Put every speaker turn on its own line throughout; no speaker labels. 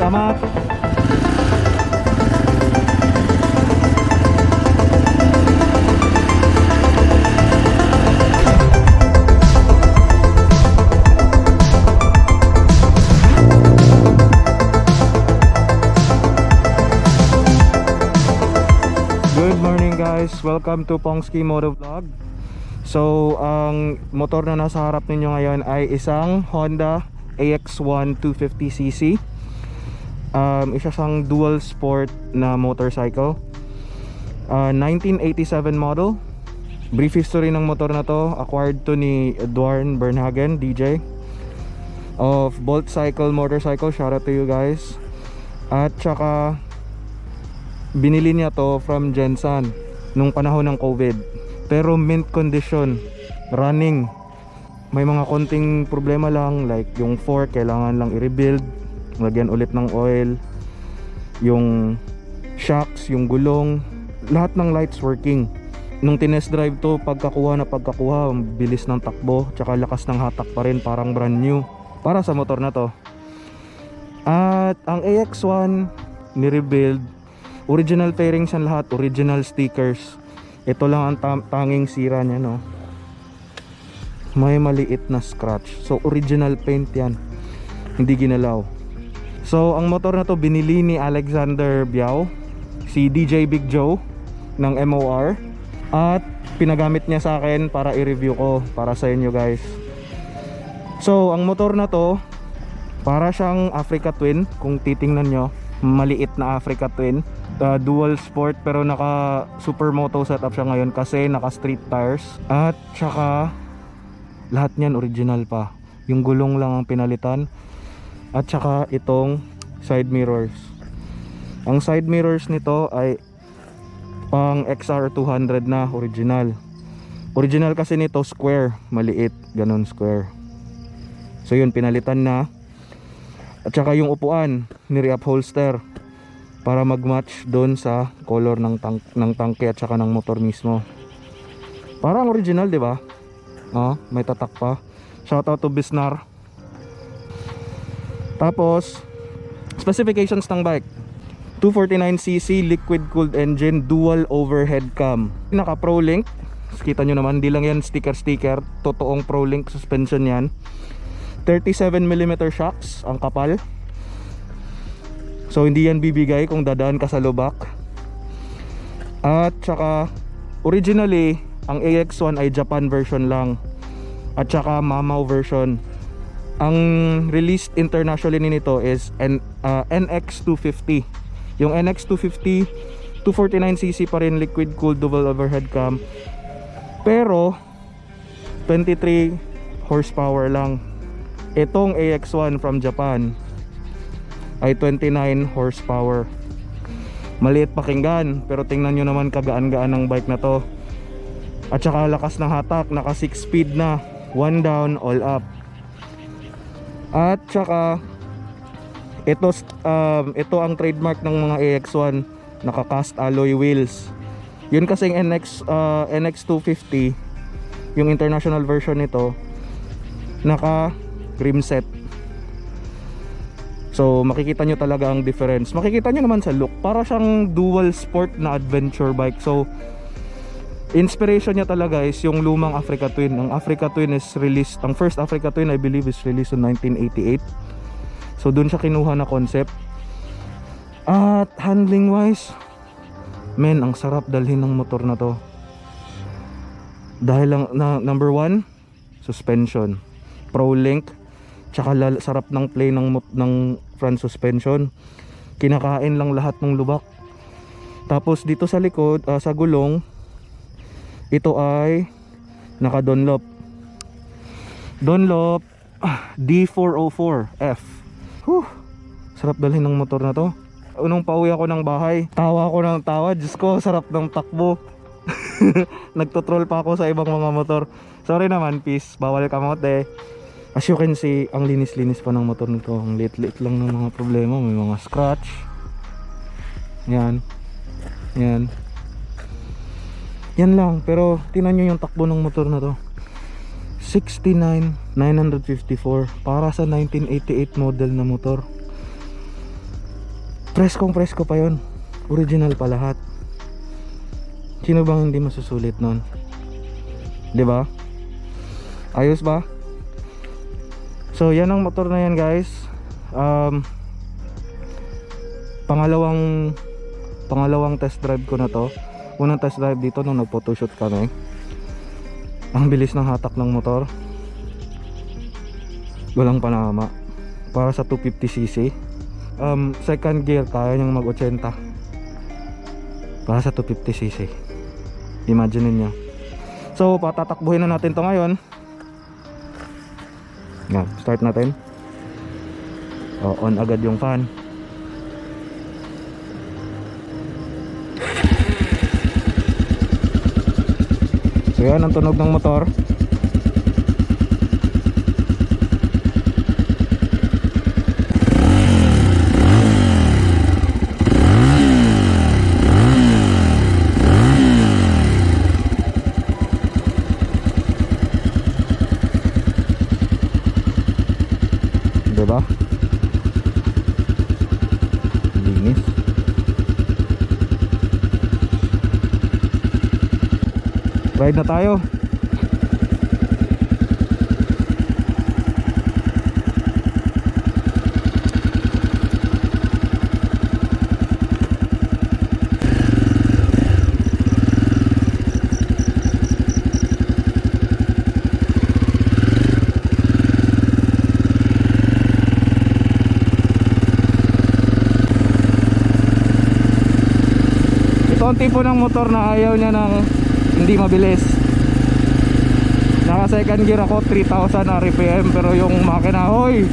Salamat. Good morning guys, welcome to Pongski Moto Vlog. So ang motor na nasa harap ninyo ngayon ay isang Honda AX1 250cc. Isa siyang dual sport na motorcycle, 1987 model. Brief history ng motor na to, acquired to ni Dwarn Bernhagen DJ of Bolt Cycle Motorcycle. Shout out to you guys. At saka binili niya to from Jensan nung panahon ng COVID, pero mint condition, running. May mga konting problema lang, like yung fork kailangan lang i-rebuild, lagyan ulit ng oil, yung shocks, yung gulong, lahat ng lights working. Nung tinest drive to, pagkakuha, bilis ng takbo, tsaka lakas ng hatak pa rin, parang brand new para sa motor na to. At ang AX1 ni-rebuild, original fairings ang lahat, original stickers. Ito lang ang tanging sira niya, no? May maliit na scratch. So original paint yan, hindi ginalaw. So ang motor na to binili ni Alexander Biao, si DJ Big Joe ng MOR, at pinagamit niya sa akin para i-review ko para sa inyo guys. So ang motor na to para siyang Africa Twin. Kung titingnan nyo, maliit na Africa Twin, dual sport, pero naka supermoto setup siya ngayon kasi naka street tires. At saka lahat niyan original pa, yung gulong lang ang pinalitan. At saka itong side mirrors, ang side mirrors nito ay pang XR200 na original. Original kasi nito square, maliit, ganun square. So yun, pinalitan na. At saka yung upuan ni-reupholster para mag-match doon sa color ng tangke at saka ng motor mismo. Parang original, di ba? May tatak pa. Shoutout to Bisnar. Tapos specifications ng bike: 249cc liquid cooled engine, dual overhead cam, naka ProLink. Kita nyo naman, di lang yan sticker, totoong ProLink suspension yan. 37mm shocks ang kapal. So hindi yan bibigay kung dadaan ka sa lubak. At saka originally ang AX1 ay Japan version lang, at saka Mamau version. Ang released internationally nito is NX250. Yung NX250 249cc pa rin, liquid cooled dual overhead cam, pero 23 horsepower lang. Itong AX1 from Japan ay 29 horsepower. Maliit pakinggan, pero tingnan nyo naman kagaan-gaan ng bike na to. At saka lakas ng hatak, naka 6 speed na, 1 down, all up. At saka ito ang trademark ng mga AX1, naka cast alloy wheels. Yun kasing NX250, yung international version nito, naka rim set. So makikita nyo talaga ang difference. Makikita nyo naman sa look, para siyang dual sport na adventure bike. So inspiration niya talaga is yung lumang Africa Twin. Ang Africa Twin is released, ang first Africa Twin I believe is released in 1988. So dun siya kinuha na concept. At handling wise, men, ang sarap dalhin ng motor na to. Dahil lang na number 1, suspension, ProLink. Tsaka sarap ng play ng front suspension. Kinakain lang lahat ng lubak. Tapos dito sa likod, sa gulong, ito ay naka Dunlop D404F. Sarap dalhin ng motor na to. Unang pauwi ako ng bahay, tawa ako ng tawa. Diyos ko, sarap ng takbo. Nagtotroll pa ako sa ibang mga motor. Sorry naman, peace, bawal kamote. As you can see, ang linis-linis pa ng motor nito. Ang lit-lit lang ng mga problema. May mga scratch. Yan. Yan. Yan lang. Pero tingnan nyo yung takbo ng motor na to. 69,954 para sa 1988 model na motor. Presko pa yon. Original pa lahat. Sino bang hindi masusulit nun? 'Di ba? Ayos ba? So yan ang motor na yan guys. Pangalawang test drive ko na to. Unang test drive dito nung nag-photoshoot kami. Ang bilis ng hatak ng motor. Walang panama. Para sa 250cc. Second gear kaya niyang mag 80 para sa 250cc. Imagine niyo. So patatakbuhin na natin to ngayon. Yan, start natin. On agad yung fan. So yan ang tunog ng motor. Diba? Linis. Ride na tayo. Ito ang tipo ng motor na ayaw niya ng hindi mabilis. Naka second gear ako, 3,000 RPM, pero yung makina, hoy,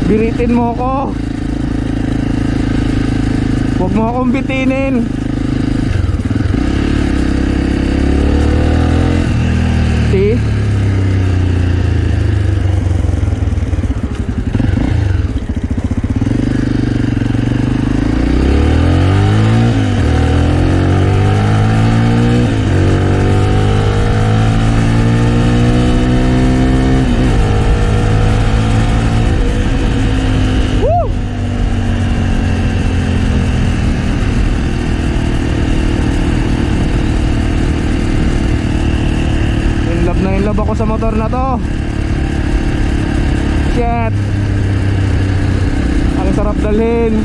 biritin mo ko. Huwag mo akong bitinin. See? Love ako sa motor na to. Shit. Ang sarap dalhin.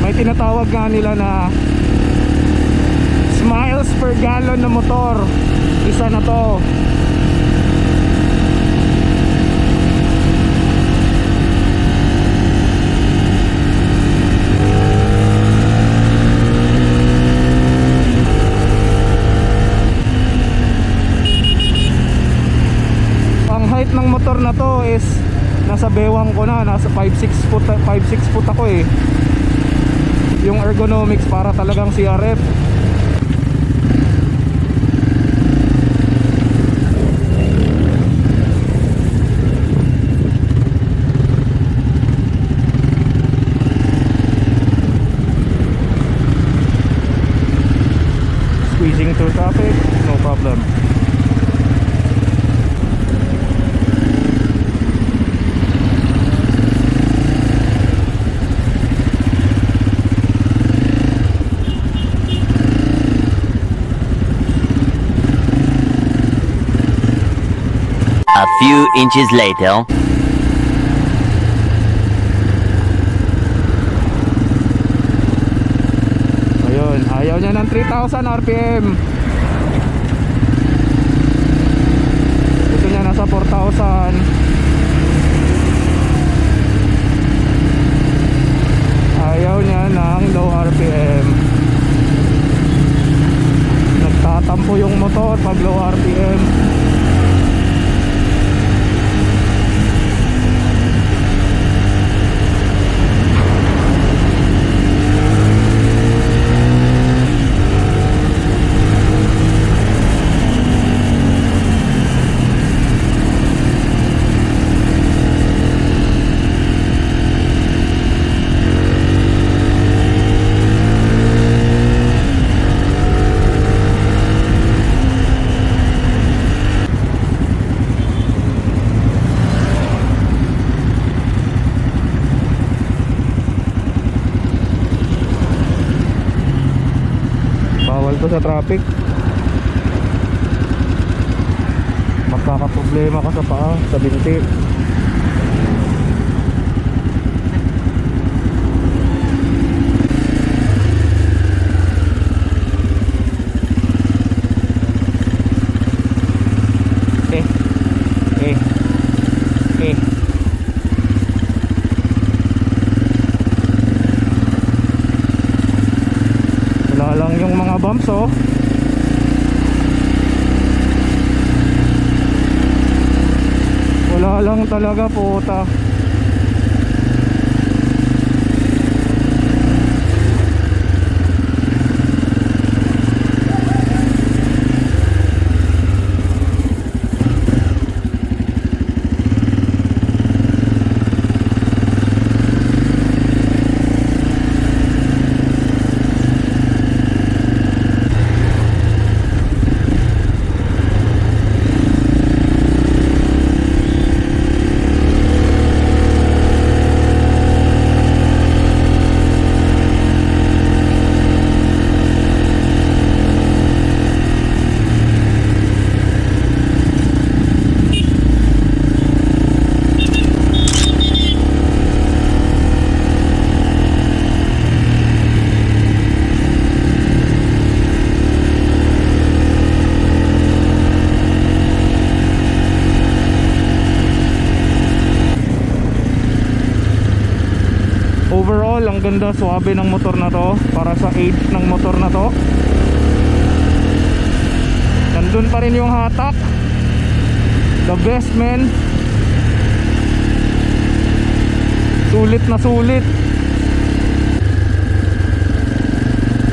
May tinatawag nga nila na miles per gallon na motor. Isa na to. Ng motor na to is nasa bewang ko na, nasa 5'6 foot ako eh. Yung ergonomics para talagang CRF. Squeezing through traffic, no problem.
A few inches later.
Ayun, ayaw niya ng 3,000 RPM. Gusto niya nasa 4,000. Ayaw niya ng low RPM. Nagtatampo yung motor pag low RPM. bawal to sa traffic. Magkakaproblema ka sa paa, sa binti. Wala lang yung mga bumps oh. Wala lang talaga puta. Overall, ang ganda, suabe ng motor na to para sa age ng motor na to. Nandun pa rin yung hatak. The best man. Sulit na sulit.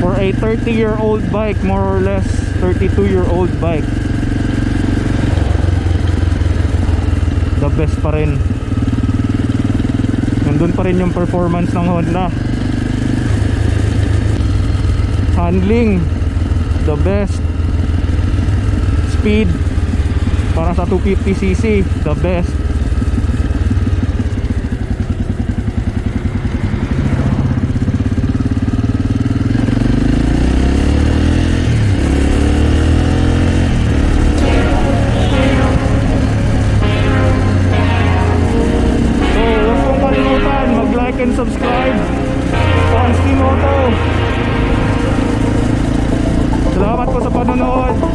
For a 30-year-old bike, more or less 32-year-old bike. The best pa rin. Nandun pa rin yung performance ng Honda. Handling, the best. Speed, para sa 250cc, the best. And subscribe Pansky Moto. Salamat po sa panonood.